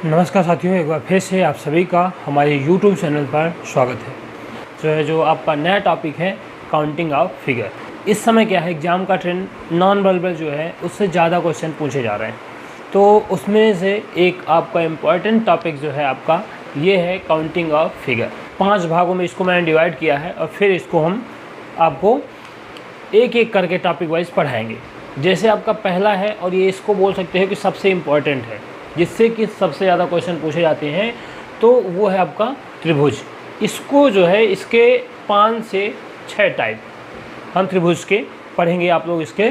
नमस्कार साथियों, एक बार फिर से आप सभी का हमारे YouTube चैनल पर स्वागत है। जो आपका नया टॉपिक है काउंटिंग ऑफ फिगर। इस समय क्या है, एग्ज़ाम का ट्रेंड नॉन वर्बल जो है उससे ज़्यादा क्वेश्चन पूछे जा रहे हैं, तो उसमें से एक आपका इम्पॉर्टेंट टॉपिक जो है आपका ये है काउंटिंग ऑफ फिगर। 5 भागों में इसको मैंने डिवाइड किया है और फिर इसको हम आपको एक एक करके टॉपिक वाइज पढ़ाएंगे। जैसे आपका पहला है और ये इसको बोल सकते हैं कि सबसे इम्पॉर्टेंट है, जिससे कि सबसे ज़्यादा क्वेश्चन पूछे जाते हैं, तो वो है आपका त्रिभुज। इसको जो है इसके 5 से 6 टाइप हम त्रिभुज के पढ़ेंगे। आप लोग इसके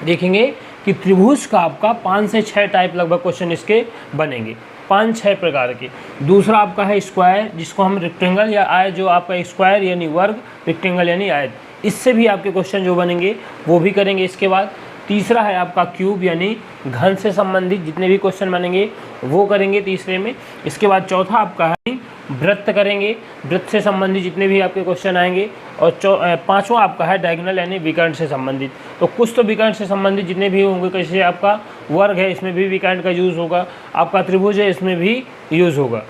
देखेंगे कि त्रिभुज का आपका 5 से 6 टाइप लगभग क्वेश्चन इसके बनेंगे, 5-6 प्रकार के। दूसरा आपका है स्क्वायर, जिसको हम रेक्टेंगल या आयत, जो आपका स्क्वायर यानी वर्ग, रेक्टेंगल यानी आयत, इससे भी आपके क्वेश्चन जो बनेंगे वो भी करेंगे इसके बाद। तीसरा है आपका क्यूब यानी घन से संबंधित जितने भी क्वेश्चन बनेंगे वो करेंगे तीसरे में। इसके बाद चौथा आपका है वृत्त करेंगे, वृत्त से संबंधित जितने भी आपके क्वेश्चन आएंगे। और पांचवा आपका है डायगोनल यानी विकर्ण से संबंधित। तो कुछ तो विकर्ण से संबंधित जितने भी होंगे, कैसे आपका वर्ग है इसमें भी विकर्ण का यूज़ होगा, आपका त्रिभुज है इसमें भी यूज़ होगा।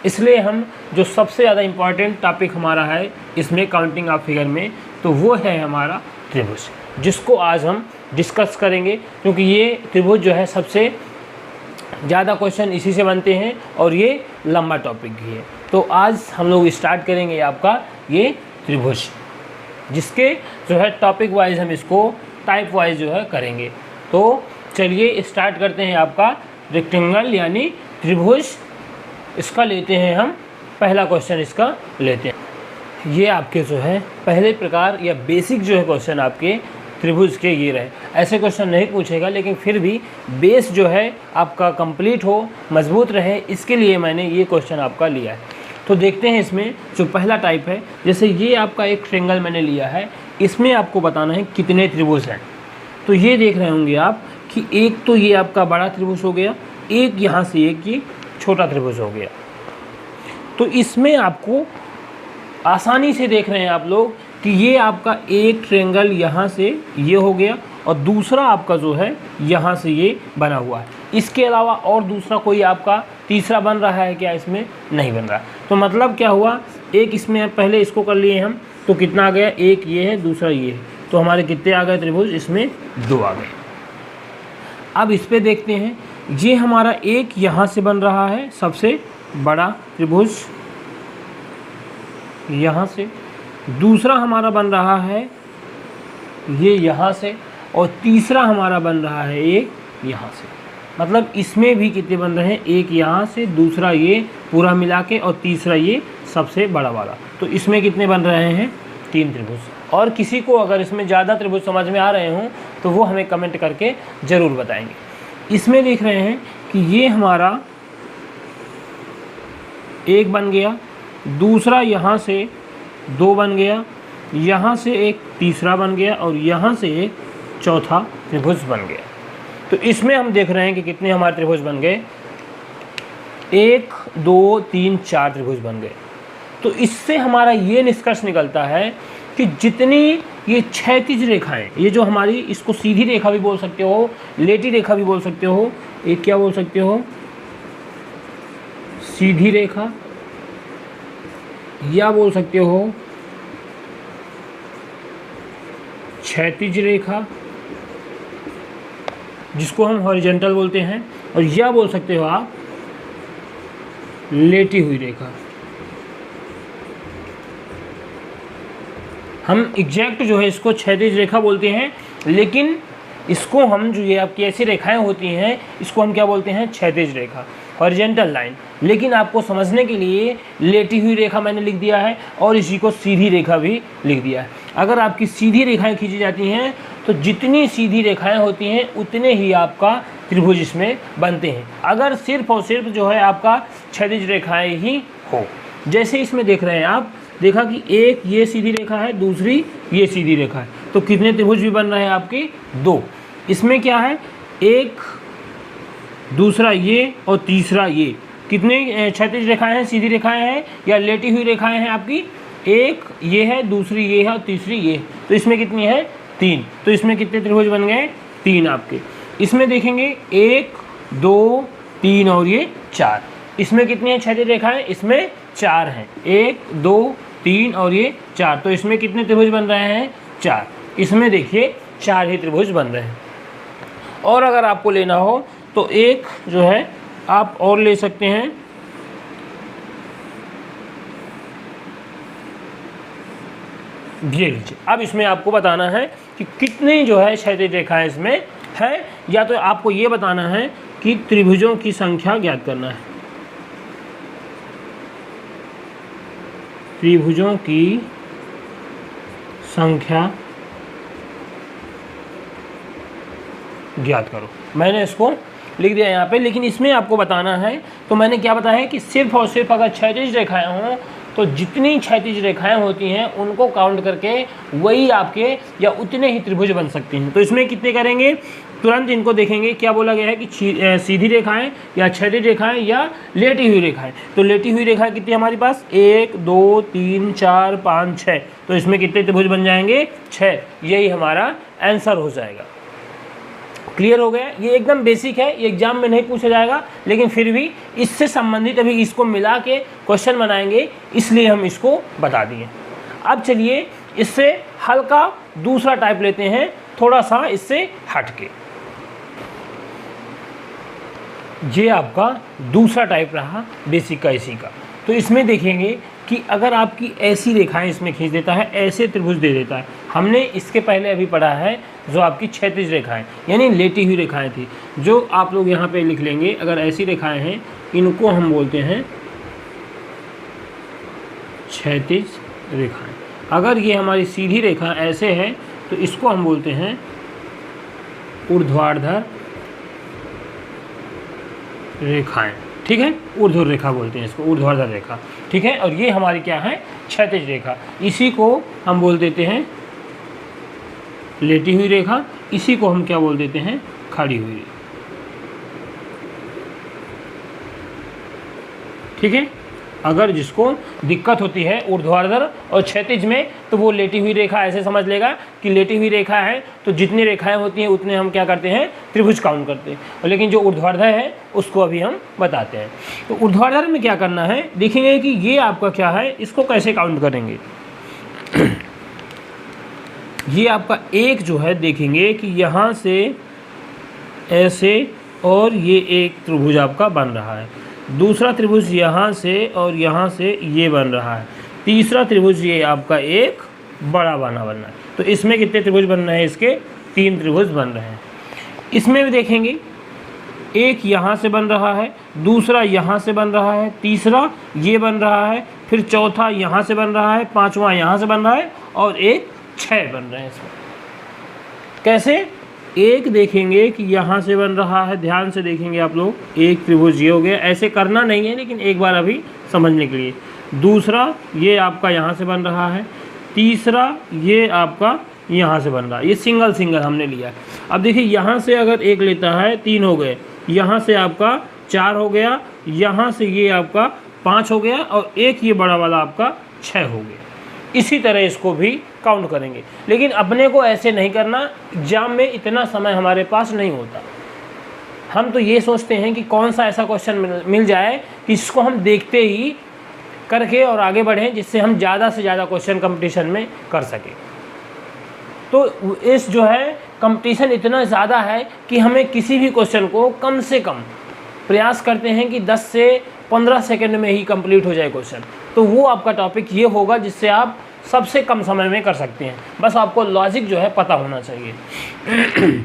इसलिए हम जो सबसे ज़्यादा इम्पॉर्टेंट टॉपिक हमारा है इसमें काउंटिंग ऑफ फिगर में, तो वो है हमारा त्रिभुज, जिसको आज हम डिस्कस करेंगे, क्योंकि ये त्रिभुज जो है सबसे ज़्यादा क्वेश्चन इसी से बनते हैं और ये लंबा टॉपिक भी है। तो आज हम लोग स्टार्ट करेंगे आपका ये त्रिभुज, जिसके जो है टॉपिक वाइज हम इसको टाइप वाइज जो है करेंगे। तो चलिए स्टार्ट करते हैं। आपका रेक्टेंगल यानी त्रिभुज, इसका लेते हैं हम पहला क्वेश्चन, इसका लेते हैं। ये आपके जो है पहले प्रकार या बेसिक जो है क्वेश्चन आपके त्रिभुज के ये रहे। ऐसे क्वेश्चन नहीं पूछेगा, लेकिन फिर भी बेस जो है आपका कंप्लीट हो, मजबूत रहे, इसके लिए मैंने ये क्वेश्चन आपका लिया है। तो देखते हैं इसमें जो पहला टाइप है, जैसे ये आपका एक ट्रायंगल मैंने लिया है, इसमें आपको बताना है कितने त्रिभुज हैं। तो ये देख रहे होंगे आप कि एक तो ये आपका बड़ा त्रिभुज हो गया, एक यहाँ से एक ये छोटा त्रिभुज हो गया। तो इसमें आपको आसानी से देख रहे हैं आप लोग कि ये आपका एक ट्रायंगल यहाँ से ये हो गया और दूसरा आपका जो है यहाँ से ये बना हुआ है। इसके अलावा और दूसरा कोई आपका तीसरा बन रहा है क्या? इसमें नहीं बन रहा। तो मतलब क्या हुआ, एक इसमें पहले इसको कर लिए हम, तो कितना आ गया, एक ये है दूसरा ये है, तो हमारे कितने आ गए त्रिभुज, इसमें 2 आ गए। अब इस पर देखते हैं, ये हमारा एक यहाँ से बन रहा है सबसे बड़ा त्रिभुज यहाँ से, दूसरा हमारा बन रहा है ये यहाँ से, और तीसरा हमारा बन रहा है एक यहाँ से। मतलब इसमें भी कितने बन रहे हैं, एक यहाँ से, दूसरा ये पूरा मिला के, और तीसरा ये सबसे बड़ा वाला। तो इसमें कितने बन रहे हैं, 3 त्रिभुज। और किसी को अगर इसमें ज़्यादा त्रिभुज समझ में आ रहे हों तो वो हमें कमेंट करके ज़रूर बताएंगे। इसमें देख रहे हैं कि ये हमारा एक बन गया, दूसरा यहाँ से 2 बन गया, यहाँ से एक तीसरा बन गया, और यहाँ से एक चौथा त्रिभुज बन गया। तो इसमें हम देख रहे हैं कि कितने हमारे त्रिभुज बन गए, 1 2 3 4 त्रिभुज बन गए। तो इससे हमारा ये निष्कर्ष निकलता है कि जितनी ये क्षैतिज रेखाएं, ये जो हमारी, इसको सीधी रेखा भी बोल सकते हो, लेटी रेखा भी बोल सकते हो, एक क्या बोल सकते हो, सीधी रेखा, या बोल सकते हो क्षैतिज रेखा, जिसको हम हॉरिजॉन्टल बोलते हैं, और या बोल सकते हो आप लेटी हुई रेखा। हम एग्जैक्ट जो है इसको क्षैतिज रेखा बोलते हैं, लेकिन इसको हम जो ये आपकी ऐसी रेखाएं होती हैं इसको हम क्या बोलते हैं, क्षैतिज रेखा, हॉरिजॉन्टल लाइन। लेकिन आपको समझने के लिए लेटी हुई रेखा मैंने लिख दिया है और इसी को सीधी रेखा भी लिख दिया है। अगर आपकी सीधी रेखाएं खींची जाती हैं तो जितनी सीधी रेखाएं होती हैं उतने ही आपका त्रिभुज इसमें बनते हैं। अगर सिर्फ और सिर्फ जो है आपका क्षैतिज रेखाएं ही हो, जैसे इसमें देख रहे हैं आप, देखा कि एक ये सीधी रेखा है, दूसरी ये सीधी रेखा है, तो कितने त्रिभुज भी बन रहे हैं आपके, 2। इसमें क्या है, एक, दूसरा ये और तीसरा ये, कितने क्षैतिज रेखाएं हैं, सीधी रेखाएं हैं या लेटी हुई रेखाएं हैं आपकी, एक ये है, दूसरी ये है और तीसरी ये है। तो इसमें कितनी है, 3। तो इसमें कितने त्रिभुज बन गए, 3 आपके। इसमें देखेंगे 1 2 3 और ये 4। इसमें कितनी है क्षैतिज रेखाएं? इसमें 4 हैं, 1 2 3 और ये 4। तो इसमें कितने त्रिभुज बन रहे हैं? 4। इसमें देखिए 4 ही त्रिभुज बन रहे हैं। और अगर आपको लेना हो तो एक जो है आप और ले सकते हैं, ये लीजिए। अब इसमें आपको बताना है कि कितनी जो है क्षैतिज रेखाएं इसमें है, या तो आपको ये बताना है कि त्रिभुजों की संख्या ज्ञात करना है। त्रिभुजों की संख्या ज्ञात करो। मैंने इसको लिख दिया यहाँ पे, लेकिन इसमें आपको बताना है, तो मैंने क्या बताया है कि सिर्फ और सिर्फ अगर क्षैतिज रेखाएं हों तो जितनी क्षैतिज रेखाएं होती हैं उनको काउंट करके वही आपके या उतने ही त्रिभुज बन सकते हैं। तो इसमें कितने करेंगे? तुरंत इनको देखेंगे क्या बोला गया है कि सीधी रेखाएं या क्षैतिज रेखाएं या लेटी हुई रेखाएं। तो लेटी हुई रेखाएं कितनी हमारे पास? 1 2 3 4 5 6। तो इसमें कितने त्रिभुज बन जाएंगे? 6। यही हमारा आंसर हो जाएगा। क्लियर हो गया? ये एकदम बेसिक है, ये एग्जाम में नहीं पूछा जाएगा, लेकिन फिर भी इससे संबंधित अभी इसको मिला के क्वेश्चन बनाएंगे, इसलिए हम इसको बता दिए। अब चलिए इससे हल्का दूसरा टाइप लेते हैं, थोड़ा सा इससे हट के। ये आपका दूसरा टाइप रहा बेसिक का इसी का। तो इसमें देखेंगे कि अगर आपकी ऐसी रेखाएं इसमें खींच देता है, ऐसे त्रिभुज दे देता है। हमने इसके पहले अभी पढ़ा है जो आपकी क्षैतिज रेखाएं यानी लेटी हुई रेखाएं थी, जो आप लोग यहाँ पे लिख लेंगे। अगर ऐसी रेखाएं हैं इनको हम बोलते हैं क्षैतिज रेखाएं। अगर ये हमारी सीधी रेखा ऐसे है तो इसको हम बोलते हैं ऊर्ध्वाधर रेखाएं। ठीक है, ऊर्ध्व रेखा बोलते हैं इसको, ऊर्ध्वाधर रेखा। ठीक है, और ये हमारी क्या है? क्षैतिज रेखा। इसी को हम बोल देते हैं लेटी हुई रेखा, इसी को हम क्या बोल देते हैं? खड़ी हुई रेखा। ठीक है, अगर जिसको दिक्कत होती है ऊर्ध्वाधर और क्षैतिज में तो वो लेटी हुई रेखा ऐसे समझ लेगा कि लेटी हुई रेखा है तो जितनी रेखाएं होती हैं उतने हम क्या करते हैं? त्रिभुज काउंट करते हैं। और लेकिन जो ऊर्ध्वाधर है उसको अभी हम बताते हैं। तो ऊर्ध्वाधर में क्या करना है देखेंगे कि ये आपका क्या है, इसको कैसे काउंट करेंगे। ये आपका एक जो है देखेंगे कि यहाँ से ऐसे और ये एक त्रिभुज आपका बन रहा है, दूसरा त्रिभुज यहाँ से और यहाँ से ये बन रहा है, तीसरा त्रिभुज ये आपका एक बड़ा बना है। तो इसमें कितने त्रिभुज बन रहे हैं? इसके 3 त्रिभुज बन रहे हैं। इसमें भी देखेंगे एक यहाँ से बन रहा है, दूसरा यहाँ से बन रहा है, तीसरा ये बन रहा है, फिर चौथा यहाँ से बन रहा है, पांचवा यहाँ से बन रहा है और एक 6 बन रहे हैं इसमें। कैसे? एक देखेंगे कि यहाँ से बन रहा है, ध्यान से देखेंगे आप लोग, एक त्रिभुज ये हो गया। ऐसे करना नहीं है लेकिन एक बार अभी समझने के लिए। दूसरा ये आपका यहाँ से बन रहा है, तीसरा ये आपका यहाँ से बन रहा है। ये सिंगल सिंगल हमने लिया। अब देखिए यहाँ से अगर एक लेता है 3 हो गए, यहाँ से आपका 4 हो गया, यहाँ से ये आपका 5 हो गया और एक ये बड़ा वाला आपका 6 हो गया। इसी तरह इसको भी काउंट करेंगे, लेकिन अपने को ऐसे नहीं करना, एग्जाम में इतना समय हमारे पास नहीं होता। हम तो ये सोचते हैं कि कौन सा ऐसा क्वेश्चन मिल जाए कि इसको हम देखते ही करके और आगे बढ़ें, जिससे हम ज़्यादा से ज़्यादा क्वेश्चन कंपटीशन में कर सकें। तो इस जो है कंपटीशन इतना ज़्यादा है कि हमें किसी भी क्वेश्चन को कम से कम प्रयास करते हैं कि 10 से 15 सेकंड में ही कंप्लीट हो जाए क्वेश्चन। तो वो आपका टॉपिक ये होगा जिससे आप सबसे कम समय में कर सकते हैं। बस आपको लॉजिक जो है पता होना चाहिए।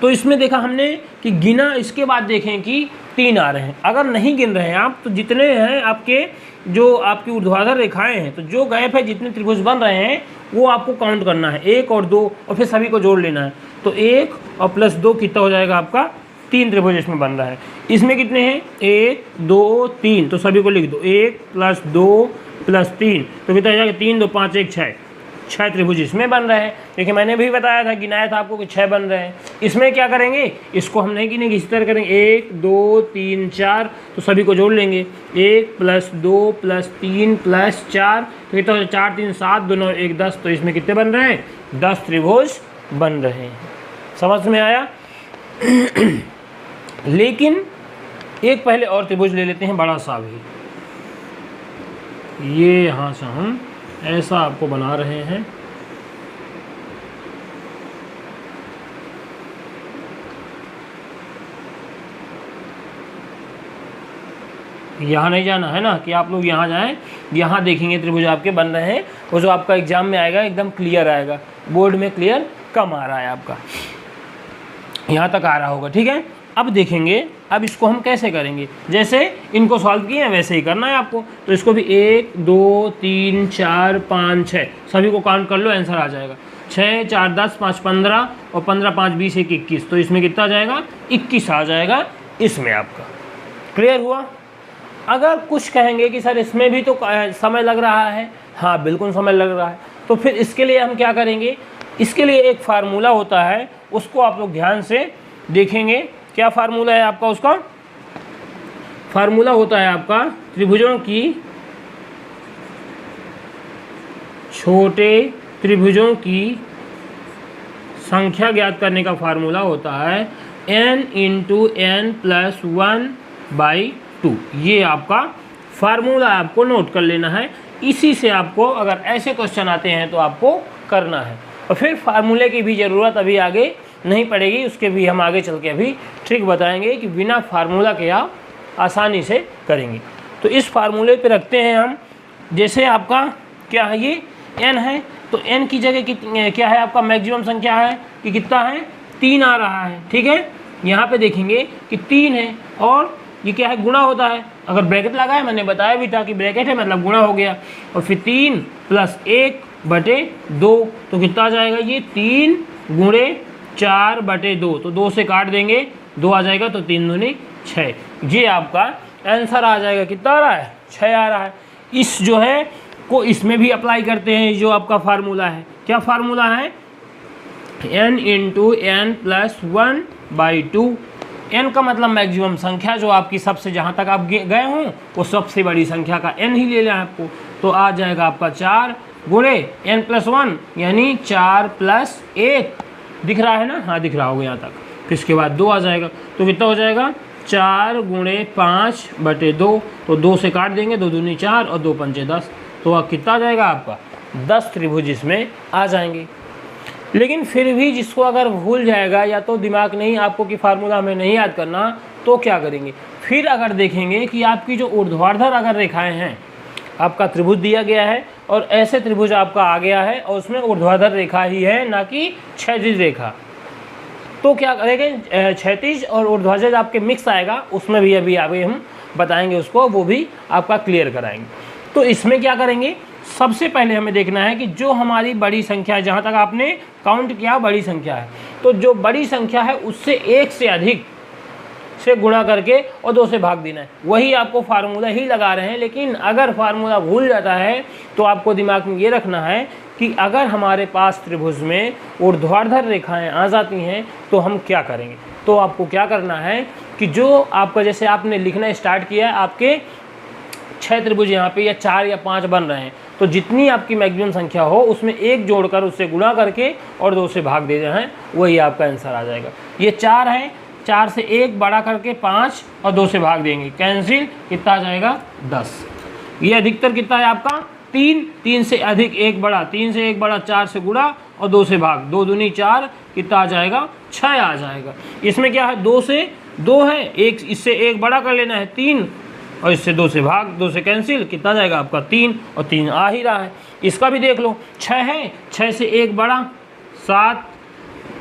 तो इसमें देखा हमने कि गिना, इसके बाद देखें कि 3 आ रहे हैं। अगर नहीं गिन रहे हैं आप तो जितने हैं आपके जो आपकी ऊर्ध्वाधर रेखाएं हैं, तो जो गैप है, जितने त्रिभुज बन रहे हैं वो आपको काउंट करना है, 1 और 2 और फिर सभी को जोड़ लेना है। तो 1 और प्लस 2 कितना हो जाएगा आपका? 3 त्रिभुज इसमें बन रहा है। इसमें कितने हैं? 1 2 3, तो सभी को लिख दो। 1 + 2 + 3 तो कितना हो जाएगा? 3 2 5 1 6। 6 त्रिभुज इसमें बन रहे हैं। देखिए मैंने भी बताया था, गिनाया था आपको कि 6 बन रहे हैं। इसमें क्या करेंगे? इसको हम नहीं गिनेंगे, इसी तरह करेंगे 1 2 3 4, तो सभी को जोड़ लेंगे। 1 + 2 + 3 + 4 तो कितना हो? 4 3 7 2 9 1 10। तो इसमें कितने बन रहे हैं? 10 त्रिभुज बन रहे हैं। समझ में आया? लेकिन एक पहले और त्रिभुज ले लेते हैं बड़ा सा भी, ये यहाँ से हम ऐसा आपको बना रहे हैं। यहाँ नहीं जाना है ना कि आप लोग यहाँ जाएं, यहाँ देखेंगे त्रिभुज आपके बन रहे हैं, वो जो आपका एग्जाम में आएगा एकदम क्लियर आएगा, बोर्ड में क्लियर कम आ रहा है आपका, यहाँ तक आ रहा होगा, ठीक है। अब देखेंगे अब इसको हम कैसे करेंगे, जैसे इनको सॉल्व किए हैं वैसे ही करना है आपको। तो इसको भी 1 2 3 4 5 6 सभी को काउंट कर लो, आंसर आ जाएगा 6 4 10 5 15 और 15 5 20 1 21। तो इसमें कितना आ जाएगा 21 आ जाएगा इसमें आपका। क्लियर हुआ। अगर कुछ कहेंगे कि सर इसमें भी तो समय लग रहा है, हाँ बिल्कुल समय लग रहा है, तो फिर इसके लिए हम क्या करेंगे, इसके लिए एक फार्मूला होता है, उसको आप लोग ध्यान से देखेंगे। क्या फार्मूला है आपका, उसका फार्मूला होता है आपका त्रिभुजों की, छोटे त्रिभुजों की संख्या ज्ञात करने का फार्मूला होता है n × n+1/2। ये आपका फार्मूला आपको नोट कर लेना है। इसी से आपको अगर ऐसे क्वेश्चन आते हैं तो आपको करना है, और फिर फार्मूले की भी ज़रूरत अभी आगे नहीं पड़ेगी, उसके भी हम आगे चल के अभी ट्रिक बताएंगे कि बिना फार्मूला के आप आसानी से करेंगे। तो इस फार्मूले पे रखते हैं हम, जैसे आपका क्या है ये n है, तो n की जगह क्या है आपका मैक्सिमम संख्या है कि कितना है 3 आ रहा है, ठीक है। यहाँ पे देखेंगे कि 3 है और ये क्या है गुणा होता है, अगर ब्रैकेट लगा है मैंने बताया भी था कि ब्रैकेट है मतलब गुणा हो गया, और फिर 3 + 1/2 तो कितना आ जाएगा ये 3 × 4/2। तो 2 से काट देंगे 2 आ जाएगा, तो 3 दूनी 6। ये आपका आंसर आ जाएगा, कितना आ रहा है 6 आ रहा है। इस जो है को इसमें भी अप्लाई करते हैं, जो आपका फार्मूला है, क्या फार्मूला है n × n+1/2। n का मतलब मैक्सिमम संख्या, जो आपकी सबसे जहाँ तक आप गए हों वो सबसे बड़ी संख्या का n ही ले लें आपको, तो आ जाएगा आपका 4 × n+1 यानी 4 + 1 दिख रहा है ना, हाँ दिख रहा होगा यहाँ तक। फिर इसके बाद 2 आ जाएगा, तो कितना हो जाएगा 4 × 5/2। तो 2 से काट देंगे, 2 दूनी 4 और 2 पंचे 10। तो अब कितना आ जाएगा आपका 10 त्रिभुज इसमें आ जाएंगे। लेकिन फिर भी जिसको अगर भूल जाएगा या तो दिमाग नहीं आपको कि फार्मूला हमें नहीं याद करना, तो क्या करेंगे, फिर अगर देखेंगे कि आपकी जो ऊर्ध्वाधर अगर रेखाएं हैं, आपका त्रिभुज दिया गया है और ऐसे त्रिभुज आपका आ गया है और उसमें ऊर्ध्वाधर रेखा ही है, ना कि क्षैतिज रेखा, तो क्या करेंगे क्षैतिज और ऊर्ध्वाधर आपके मिक्स आएगा, उसमें भी अभी आगे हम बताएंगे उसको, वो भी आपका क्लियर कराएंगे। तो इसमें क्या करेंगे, सबसे पहले हमें देखना है कि जो हमारी बड़ी संख्या है, जहाँ तक आपने काउंट किया बड़ी संख्या है, तो जो बड़ी संख्या है उससे 1 से अधिक से गुणा करके और 2 से भाग देना है। वही आपको फार्मूला ही लगा रहे हैं, लेकिन अगर फार्मूला भूल जाता है तो आपको दिमाग में ये रखना है कि अगर हमारे पास त्रिभुज में ऊर्ध्वाधर रेखाएं आ जाती हैं तो हम क्या करेंगे। तो आपको क्या करना है कि जो आपका जैसे आपने लिखना स्टार्ट किया है, आपके 6 त्रिभुज यहाँ पे या 4 या 5 बन रहे हैं, तो जितनी आपकी मैक्सिमम संख्या हो उसमें 1 जोड़कर उससे गुणा करके और 2 से भाग दे रहे हैं, वही आपका आंसर आ जाएगा। ये 4 है, 4 से 1 बड़ा करके 5 और 2 से भाग देंगे, कैंसिल, कितना आ जाएगा 10। ये अधिकतर कितना है आपका 3, 3 से अधिक 1 बड़ा, 3 से 1 बड़ा 4 से गुणा और 2 से भाग, 2 दूनी 4, कितना आ जाएगा 6 आ जाएगा। इसमें क्या है 2 से 2 है, 1 इससे 1 बड़ा कर लेना है 3 और इससे 2 से भाग, 2 से कैंसिल, कितना जाएगा आपका 3 और 3 आ ही रहा है। इसका भी देख लो 6 है, 6 से 1 बड़ा 7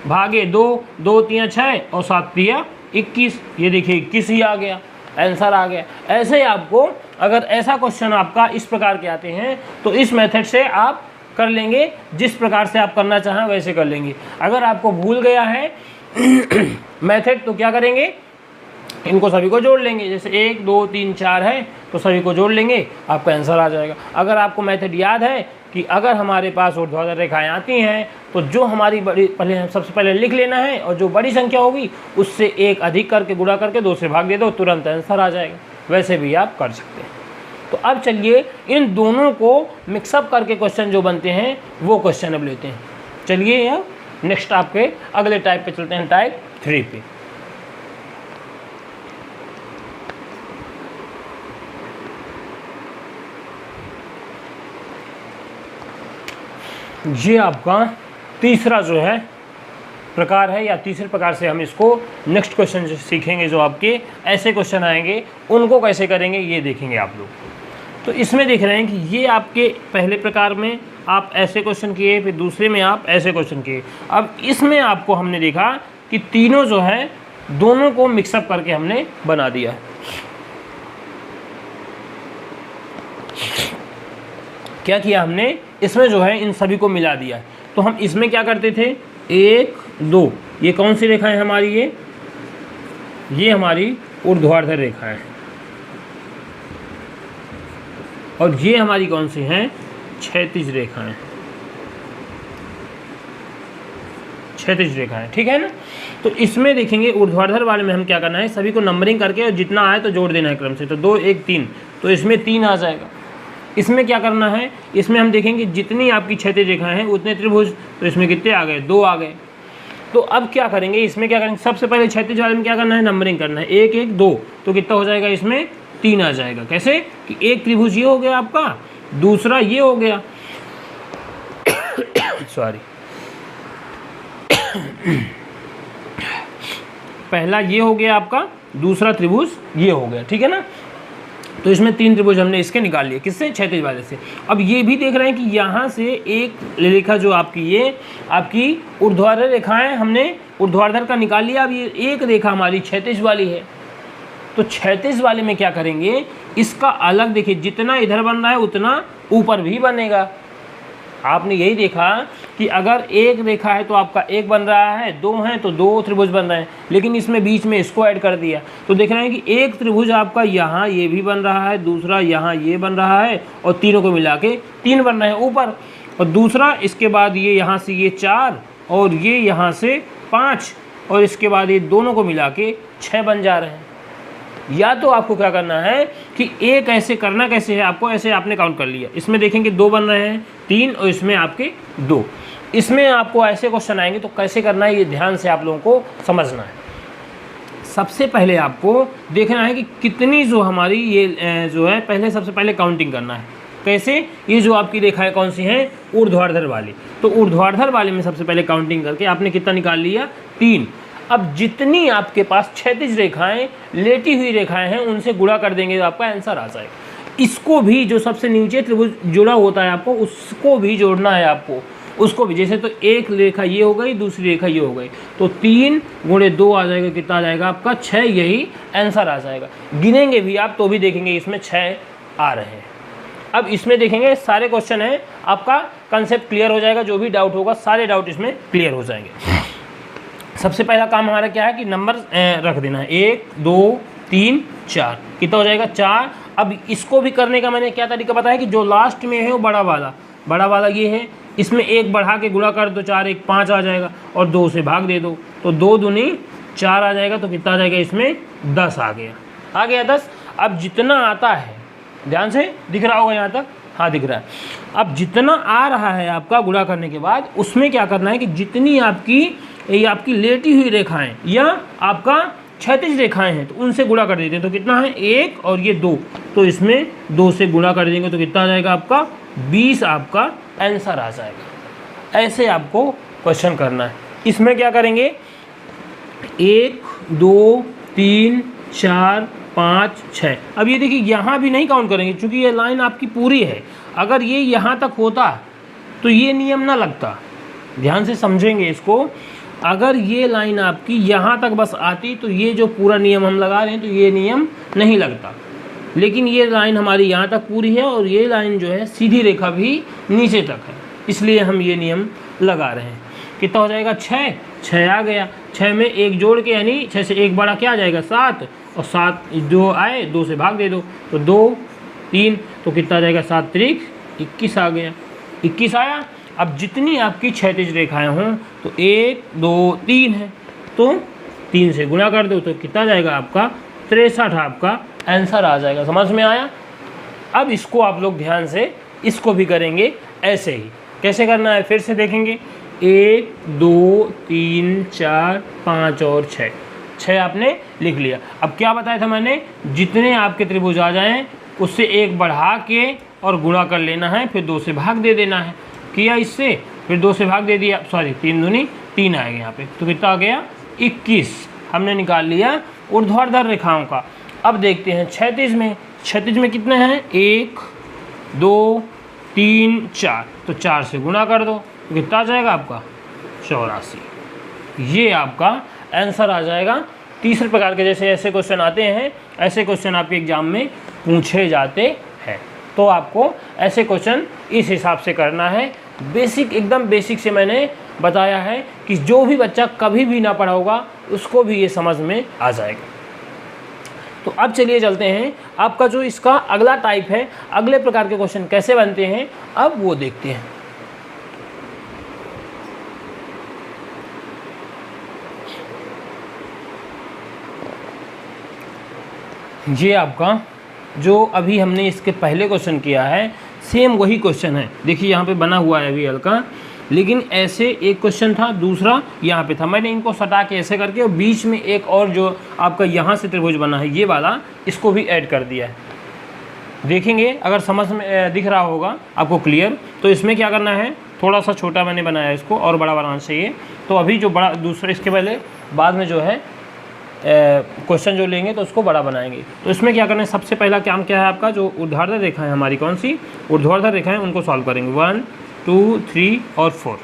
भागे 2, 2 3 6 और 7 3 21, ये देखिए 21 ही आ गया, आंसर आ गया। ऐसे ही आपको अगर ऐसा क्वेश्चन आपका इस प्रकार के आते हैं तो इस मेथड से आप कर लेंगे, जिस प्रकार से आप करना चाहें वैसे कर लेंगे। अगर आपको भूल गया है मेथड तो क्या करेंगे, इनको सभी को जोड़ लेंगे, जैसे 1 2 3 4 है तो सभी को जोड़ लेंगे, आपका आंसर आ जाएगा। अगर आपको मेथड याद है कि अगर हमारे पास ऊर्ध्वाधर रेखाएं आती हैं तो जो हमारी बड़ी सबसे पहले लिख लेना है और जो बड़ी संख्या होगी उससे 1 अधिक करके गुणा करके 2 से भाग दे दो, तुरंत आंसर आ जाएगा। वैसे भी आप कर सकते हैं। तो अब चलिए इन दोनों को मिक्सअप करके क्वेश्चन जो बनते हैं वो क्वेश्चन अब लेते हैं। चलिए यहाँ नेक्स्ट आपके अगले टाइप पे चलते हैं, टाइप 3 पे। ये आपका तीसरा जो है प्रकार है, या तीसरे प्रकार से हम इसको नेक्स्ट क्वेश्चन जो सीखेंगे, जो आपके ऐसे क्वेश्चन आएंगे उनको कैसे करेंगे ये देखेंगे आप लोग। तो इसमें देख रहे हैं कि ये आपके पहले प्रकार में आप ऐसे क्वेश्चन किए, फिर दूसरे में आप ऐसे क्वेश्चन किए। अब इसमें आपको हमने देखा कि तीनों जो है दोनों को मिक्सअप करके हमने बना दिया है। क्या किया हमने, इसमें जो है इन सभी को मिला दिया है। तो हम इसमें क्या करते थे, 1 2, ये कौन सी रेखा है हमारी, ये हमारी ऊर्ध्वाधर रेखा है, और ये हमारी कौन सी हैं, क्षैतिज रेखाएं, क्षैतिज रेखाएं, ठीक है ना। तो इसमें देखेंगे ऊर्ध्वाधर वाले में हम क्या करना है, सभी को नंबरिंग करके और जितना आए तो जोड़ देना है क्रम से। तो 2 1 3, तो इसमें 3 आ जाएगा। इसमें क्या करना है, इसमें हम देखेंगे जितनी आपकी क्षैतिज रेखाएं हैं उतने त्रिभुज, तो इसमें कितने आ गए, 2 आ गए। तो अब क्या करेंगे, इसमें क्या करेंगे, सबसे पहले क्षैतिज वाले में क्या करना है, नंबरिंग करना है, 1 1 2, तो कितना हो जाएगा, इसमें 3 आ जाएगा। कैसे कि एक त्रिभुज ये हो गया आपका, दूसरा ये हो गया सॉरी पहला ये हो गया आपका, दूसरा त्रिभुज ये हो गया, ठीक है ना। तो इसमें 3 त्रिभुज हमने इसके निकाल लिए, किससे, क्षैतिज वाले से। अब ये भी देख रहे हैं कि यहाँ से एक रेखा जो आपकी, ये आपकी ऊर्ध्वाधर रेखाएं हमने ऊर्ध्वाधर का निकाल लिया। अब ये एक रेखा हमारी क्षैतिज वाली है, तो क्षैतिज वाले में क्या करेंगे, इसका अलग देखिए, जितना इधर बन रहा है उतना ऊपर भी बनेगा। आपने यही देखा कि अगर एक रेखा है तो आपका एक बन रहा है, 2 हैं तो 2 त्रिभुज बन रहे हैं, लेकिन इसमें बीच में इसको ऐड कर दिया। तो देख रहे हैं कि एक त्रिभुज आपका यहाँ ये भी बन रहा है, दूसरा यहाँ ये बन रहा है, और तीनों को मिला के 3 बन रहे हैं ऊपर, और दूसरा इसके बाद ये यहाँ से ये 4 और ये यहाँ से 5, और इसके बाद ये दोनों को मिला के 6 बन जा रहे हैं। या तो आपको क्या करना है कि एक ऐसे करना कैसे है आपको, ऐसे आपने काउंट कर लिया, इसमें देखेंगे 2 बन रहे हैं, 3, और इसमें आपके 2। इसमें आपको ऐसे क्वेश्चन आएंगे तो कैसे करना है, ये ध्यान से आप लोगों को समझना है। सबसे पहले आपको देखना है कि कितनी जो हमारी ये जो है, पहले सबसे पहले काउंटिंग करना है। कैसे, ये जो आपकी रेखाएं कौन सी हैं, ऊर्ध्वाधर वाली। तो ऊर्ध्वाधर वाले में सबसे पहले काउंटिंग करके आपने कितना निकाल लिया, 3। अब जितनी आपके पास क्षैतिज रेखाएं, लेटी हुई रेखाएं हैं, उनसे गुणा कर देंगे तो आपका आंसर आ जाएगा। इसको भी, जो सबसे नीचे त्रिभुज जुड़ा होता है आपको, उसको भी जोड़ना है आपको, उसको भी। जैसे तो एक रेखा ये हो गई, दूसरी रेखा ये हो गई, तो 3 × 2 आ जाएगा, कितना आ जाएगा आपका, 6। यही आंसर आ जाएगा। गिनेंगे भी आप तो भी देखेंगे इसमें 6 आ रहे हैं। अब इसमें देखेंगे सारे क्वेश्चन हैं, आपका कंसेप्ट क्लियर हो जाएगा। जो भी डाउट होगा सारे डाउट इसमें क्लियर हो जाएंगे। सबसे पहला काम हमारा क्या है कि नंबर रख देना है, 1 2 3 4, कितना हो जाएगा, 4। अब इसको भी करने का मैंने क्या तरीका बताया कि जो लास्ट में है वो बड़ा वाला ये है, इसमें 1 बढ़ा के गुणा कर दो, 4 1 5 आ जाएगा, और 2 से भाग दे दो, तो 2 दूनी 4 आ जाएगा। तो कितना आ जाएगा, इसमें 10 आ गया 10। अब जितना आता है, ध्यान से दिख रहा होगा यहाँ तक, हाँ दिख रहा है। अब जितना आ रहा है आपका गुणा करने के बाद, उसमें क्या करना है कि जितनी आपकी लेटी हुई रेखाएं या आपका क्षैतिज रेखाएं हैं, तो उनसे गुणा कर देते हैं। तो कितना है, 1 और ये 2, तो इसमें 2 से गुणा कर देंगे तो कितना आ जाएगा आपका, 20 आपका आंसर आ जाएगा। ऐसे आपको क्वेश्चन करना है। इसमें क्या करेंगे, 1 2 3 4 5 6। अब ये देखिए यहाँ भी नहीं काउंट करेंगे, क्योंकि ये लाइन आपकी पूरी है। अगर ये यहाँ तक होता तो ये नियम ना लगता। ध्यान से समझेंगे इसको। अगर ये लाइन आपकी यहाँ तक बस आती तो ये जो पूरा नियम हम लगा रहे हैं तो ये नियम नहीं लगता, लेकिन ये लाइन हमारी यहाँ तक पूरी है और ये लाइन जो है सीधी रेखा भी नीचे तक है, इसलिए हम ये नियम लगा रहे हैं। कितना हो जाएगा, 6 आ गया। 6 में 1 जोड़ के, यानी 6 से 1 बड़ा क्या आ जाएगा, 7, और 7 2 आए, 2 से भाग दे दो, तो 2 3, तो कितना आ जाएगा, 7 3 21 आ गया, 21 आया। अब जितनी आपकी क्षैतिज रेखाएं हों, तो 1 2 3 है, तो 3 से गुणा कर दो, तो कितना जाएगा आपका, 63 आपका आंसर आ जाएगा। समझ में आया। अब इसको आप लोग ध्यान से इसको भी करेंगे ऐसे ही। कैसे करना है फिर से देखेंगे, 1 2 3 4 5 और 6 आपने लिख लिया। अब क्या बताया था मैंने, जितने आपके त्रिभुज आ जाएं उससे 1 बढ़ा के और गुणा कर लेना है, फिर 2 से भाग दे देना है। किया इससे, फिर 2 से भाग दे दिया, सॉरी 3 दूनी 3 आएगा यहाँ पे, तो कितना आ गया 21 हमने निकाल लिया ऊर्ध्वाधर रेखाओं का। अब देखते हैं क्षैतिज में, क्षैतिज में कितने हैं 1 2 3 4, तो 4 से गुणा कर दो तो कितना आ जाएगा आपका 84। ये आपका आंसर आ जाएगा। तीसरे प्रकार के जैसे ऐसे क्वेश्चन आते हैं, ऐसे क्वेश्चन आपके एग्जाम में पूछे जाते हैं, तो आपको ऐसे क्वेश्चन इस हिसाब से करना है। बेसिक, एकदम बेसिक से मैंने बताया है कि जो भी बच्चा कभी भी ना पढ़ा होगा उसको भी ये समझ में आ जाएगा। तो अब चलिए चलते हैं, आपका जो इसका अगला टाइप है, अगले प्रकार के क्वेश्चन कैसे बनते हैं अब वो देखते हैं। ये आपका जो अभी हमने इसके पहले क्वेश्चन किया है, सेम वही क्वेश्चन है। देखिए यहाँ पे बना हुआ है अभी हल्का, लेकिन ऐसे एक क्वेश्चन था, दूसरा यहाँ पे था। मैंने इनको सटा के ऐसे करके और बीच में एक और जो आपका यहाँ से त्रिभुज बना है ये वाला, इसको भी ऐड कर दिया है। देखेंगे अगर समझ में दिख रहा होगा आपको क्लियर, तो इसमें क्या करना है, थोड़ा सा छोटा मैंने बनाया इसको और बड़ा बनाना चाहिए। तो अभी जो बड़ा दूसरे, इसके पहले बाद में जो है क्वेश्चन जो लेंगे तो उसको बड़ा बनाएंगे। तो इसमें क्या करना है, सबसे पहला काम क्या है आपका, जो ऊर्ध्वाधर रेखा है हमारी, कौन सी ऊर्ध्वाधर रेखा है, उनको सॉल्व करेंगे। 1 2 3 और 4।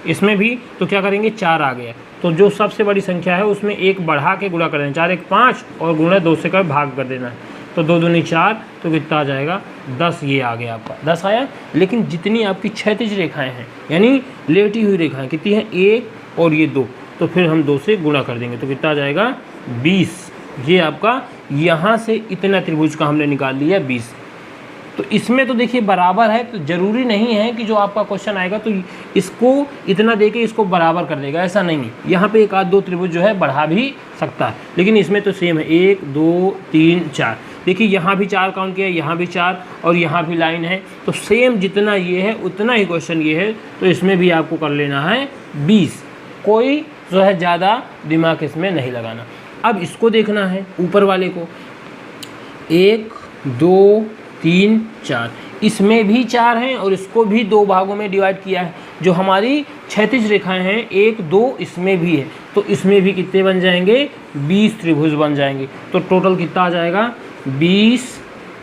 इसमें भी तो क्या करेंगे 4 आ गया, तो जो सबसे बड़ी संख्या है उसमें 1 बढ़ा के गुणा कर देना, 4 1 5 और गुणा 2 से कर भाग कर देना है, तो 2 दूनी 4, तो कितना आ जाएगा 10। ये आ गया आपका 10 आया। लेकिन जितनी आपकी क्षैतिज रेखाएँ हैं यानी लेटी हुई रेखाएँ कितनी हैं, 1 और ये 2, तो फिर हम 2 से गुणा कर देंगे तो कितना आ जाएगा 20। ये आपका यहाँ से इतना त्रिभुज का हमने निकाल लिया 20। तो इसमें तो देखिए बराबर है, तो ज़रूरी नहीं है कि जो आपका क्वेश्चन आएगा तो इसको इतना देके इसको बराबर कर देगा, ऐसा नहीं है। यहाँ पे एक आध दो त्रिभुज जो है बढ़ा भी सकता है, लेकिन इसमें तो सेम है 1 2 3 4। देखिए यहाँ भी 4 काउंट किया, यहाँ भी 4 और यहाँ भी लाइन है, तो सेम जितना ये है उतना ही क्वेश्चन ये है, तो इसमें भी आपको कर लेना है 20। कोई जो है ज़्यादा दिमाग इसमें नहीं लगाना। अब इसको देखना है ऊपर वाले को, 1 2 3 4, इसमें भी 4 हैं और इसको भी 2 भागों में डिवाइड किया है। जो हमारी क्षैतिज रेखाएं हैं 1 2 इसमें भी है, तो इसमें भी कितने बन जाएंगे 20 त्रिभुज बन जाएंगे। तो टोटल कितना आ जाएगा 20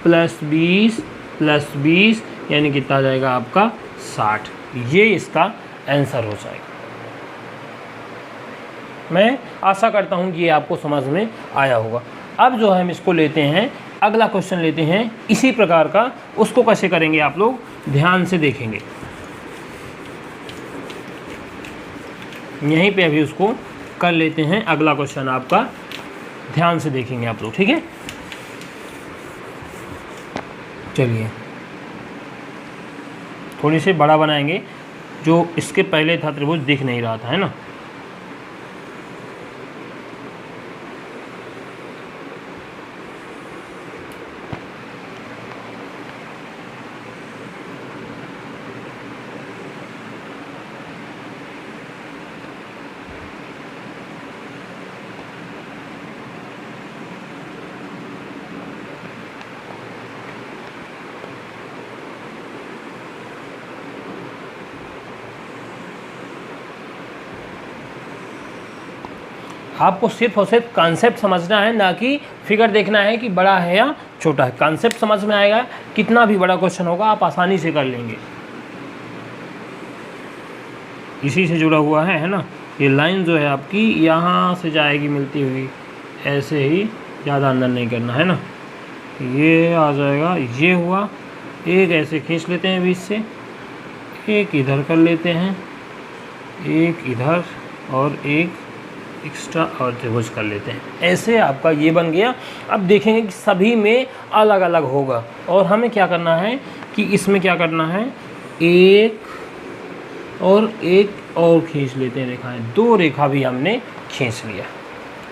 + 20 + 20 यानी कितना आ जाएगा आपका 60। ये इसका आंसर हो जाएगा। मैं आशा करता हूँ कि ये आपको समझ में आया होगा। अब जो हम इसको लेते हैं, अगला क्वेश्चन लेते हैं इसी प्रकार का, उसको कैसे करेंगे आप लोग ध्यान से देखेंगे। यहीं पे अभी उसको कर लेते हैं, अगला क्वेश्चन आपका ध्यान से देखेंगे आप लोग, ठीक है। चलिए थोड़ी सी बड़ा बनाएंगे, जो इसके पहले था त्रिभुज दिख नहीं रहा था, है ना। आपको सिर्फ और सिर्फ कॉन्सेप्ट समझना है, ना कि फिगर देखना है कि बड़ा है या छोटा है। कॉन्सेप्ट समझ में आएगा, कितना भी बड़ा क्वेश्चन होगा आप आसानी से कर लेंगे। इसी से जुड़ा हुआ है ना। ये लाइन जो है आपकी यहाँ से जाएगी मिलती हुई, ऐसे ही, ज़्यादा अंदर नहीं करना है ना। ये आ जाएगा, ये हुआ, एक ऐसे खींच लेते हैं बीच से, एक इधर कर लेते हैं, एक इधर और एक एक्स्ट्रा और त्रिभुज कर लेते हैं। ऐसे आपका ये बन गया। अब देखेंगे कि सभी में अलग अलग होगा, और हमें क्या करना है कि इसमें क्या करना है, एक और खींच लेते हैं रेखाएं। 2 रेखा भी हमने खींच लिया।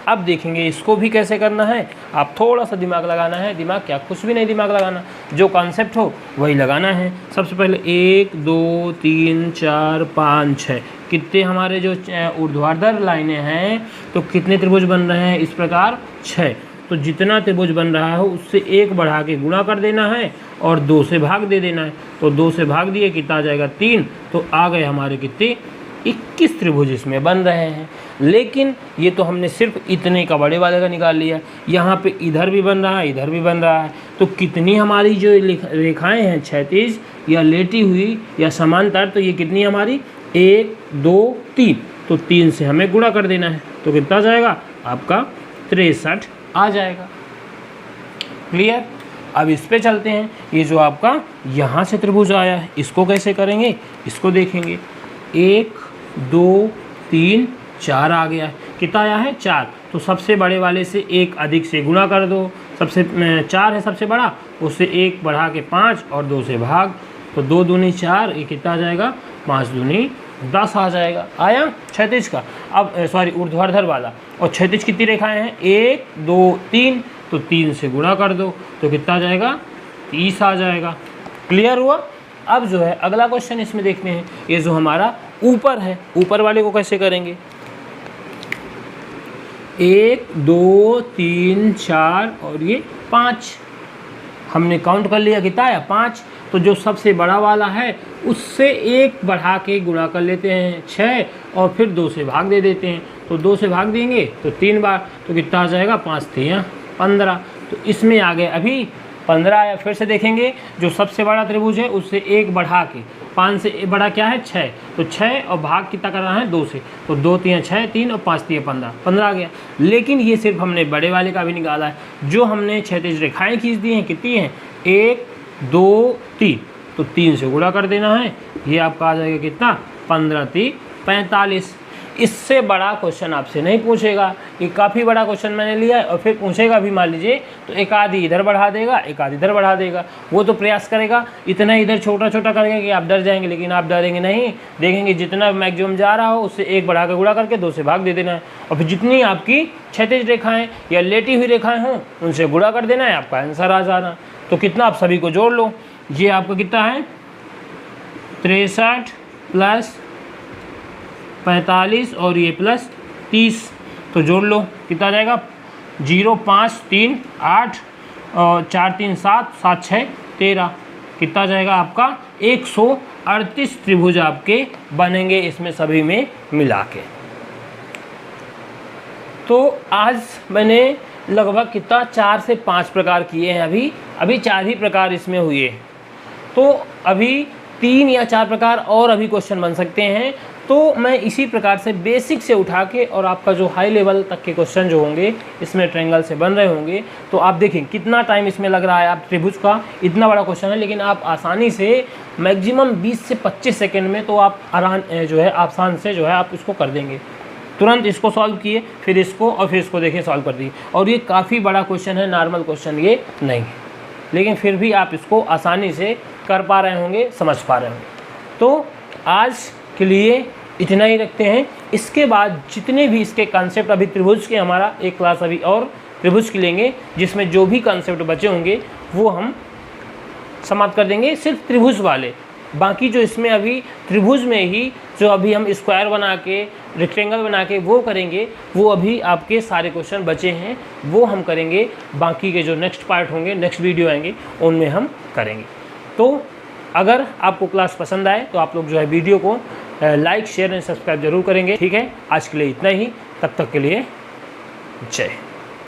अब देखेंगे इसको भी कैसे करना है। आप थोड़ा सा दिमाग लगाना है, दिमाग क्या, कुछ भी नहीं दिमाग लगाना, जो कॉन्सेप्ट हो वही लगाना है। सबसे पहले 1 2 3 4 5 6, कितने हमारे जो ऊर्ध्वाधर लाइनें हैं, तो कितने त्रिभुज बन रहे हैं इस प्रकार 6। तो जितना त्रिभुज बन रहा है उससे 1 बढ़ा के गुणा कर देना है और 2 से भाग दे देना है। तो 2 से भाग दिए, कितना आ जाएगा 3। तो आ गए हमारे कितने 21 त्रिभुज इसमें बन रहे हैं। लेकिन ये तो हमने सिर्फ इतने का बड़े वाले का निकाल लिया, यहाँ पे इधर भी बन रहा है, इधर भी बन रहा है। तो कितनी हमारी जो रेखाएं हैं क्षैतिज या लेटी हुई या समांतर, तो ये कितनी हमारी 1 2 3। तो 3 से हमें गुणा कर देना है। तो कितना आ जाएगा आपका 63 आ जाएगा। क्लियर। अब इस पे चलते हैं। ये जो आपका यहाँ से त्रिभुज आया है इसको कैसे करेंगे, इसको देखेंगे। 1 2 3 4 आ गया है। कितना आया है 4। तो सबसे बड़े वाले से 1 अधिक से गुणा कर दो। सबसे 4 है सबसे बड़ा, उससे 1 बढ़ा के 5 और 2 से भाग। तो 2 दूनी 4, ये कितना आ जाएगा 5 दूनी 10 आ जाएगा। आया क्षैतिज का। अब सॉरी ऊर्ध्वाधर वाला। और क्षैतिज कितनी रेखाएं हैं 1 2 3। तो 3 से गुणा कर दो तो कितना आ जाएगा 30 आ जाएगा। क्लियर हुआ। अब जो है अगला क्वेश्चन इसमें देखते हैं। ये जो हमारा ऊपर है, ऊपर वाले को कैसे करेंगे। 1 2 3 4 और ये 5 हमने काउंट कर लिया, कितना आया 5। तो जो सबसे बड़ा वाला है उससे 1 बढ़ा के गुणा कर लेते हैं 6 और फिर 2 से भाग दे देते हैं। तो 2 से भाग देंगे तो 3 बार, तो कितना आ जाएगा 5 3 15। तो इसमें आ गए अभी 15 आया। फिर से देखेंगे जो सबसे बड़ा त्रिभुज है उससे 1 बढ़ा के, 5 से बड़ा क्या है 6। तो 6 और भाग कितना करना है 2 से। तो 2 3 6 3 और 5 3 15, 15 आ गया। लेकिन ये सिर्फ हमने बड़े वाले का भी निकाला है। जो हमने क्षैतिज रेखाएं खींच दी हैं कितनी हैं 1 2 3। तो 3 से गुणा कर देना है। ये आपका आ जाएगा कितना 15 3 45। इससे बड़ा क्वेश्चन आपसे नहीं पूछेगा। ये काफ़ी बड़ा क्वेश्चन मैंने लिया है और फिर पूछेगा भी मान लीजिए तो एक आधी इधर बढ़ा देगा, एक आधी इधर बढ़ा देगा। वो तो प्रयास करेगा इतना इधर छोटा छोटा करेगा कि आप डर जाएंगे, लेकिन आप डरेंगे नहीं। देखेंगे जितना मैक्सिमम जा रहा हो उससे 1 बढ़ा कर गुणा करके 2 से भाग दे देना है। और फिर जितनी आपकी क्षैतिज रेखाएँ या लेटी हुई रेखाएँ हों उनसे गुणा कर देना है, आपका आंसर आ जाना। तो कितना आप सभी को जोड़ लो। ये आपका कितना है 63 प्लस 45 और ये प्लस 30। तो जोड़ लो कितना आ जाएगा 0 5 3 8 और 4 3 7 7 6 13। कितना आ जाएगा आपका 138 त्रिभुज आपके बनेंगे इसमें सभी में मिला के। तो आज मैंने लगभग कितना 4 से 5 प्रकार किए हैं। अभी 4 ही प्रकार इसमें हुए। तो अभी 3 या 4 प्रकार और अभी क्वेश्चन बन सकते हैं। तो मैं इसी प्रकार से बेसिक से उठा के और आपका जो हाई लेवल तक के क्वेश्चन जो होंगे इसमें ट्रायंगल से बन रहे होंगे। तो आप देखें कितना टाइम इसमें लग रहा है। आप त्रिभुज का इतना बड़ा क्वेश्चन है, लेकिन आप आसानी से मैक्सिमम 20 से 25 सेकंड में तो आप आसान से जो है आप इसको कर देंगे। तुरंत इसको सॉल्व किए, फिर इसको और फिर इसको देखें सॉल्व कर दिए। और ये काफ़ी बड़ा क्वेश्चन है, नॉर्मल क्वेश्चन ये नहीं है, लेकिन फिर भी आप इसको आसानी से कर पा रहे होंगे, समझ पा रहे होंगे। तो आज के लिए इतना ही रखते हैं। इसके बाद जितने भी इसके कॉन्सेप्ट अभी त्रिभुज के, हमारा एक क्लास अभी और त्रिभुज की लेंगे जिसमें जो भी कॉन्सेप्ट बचे होंगे वो हम समाप्त कर देंगे, सिर्फ त्रिभुज वाले। बाकी जो इसमें अभी त्रिभुज में ही जो अभी हम स्क्वायर बना के रेक्टेंगल बना के वो करेंगे, वो अभी आपके सारे क्वेश्चन बचे हैं, वो हम करेंगे। बाकी के जो नेक्स्ट पार्ट होंगे, नेक्स्ट वीडियो आएंगे, उनमें हम करेंगे। तो अगर आपको क्लास पसंद आए तो आप लोग जो है वीडियो को लाइक शेयर एंड सब्सक्राइब जरूर करेंगे। ठीक है, आज के लिए इतना ही। तब तक के लिए जय।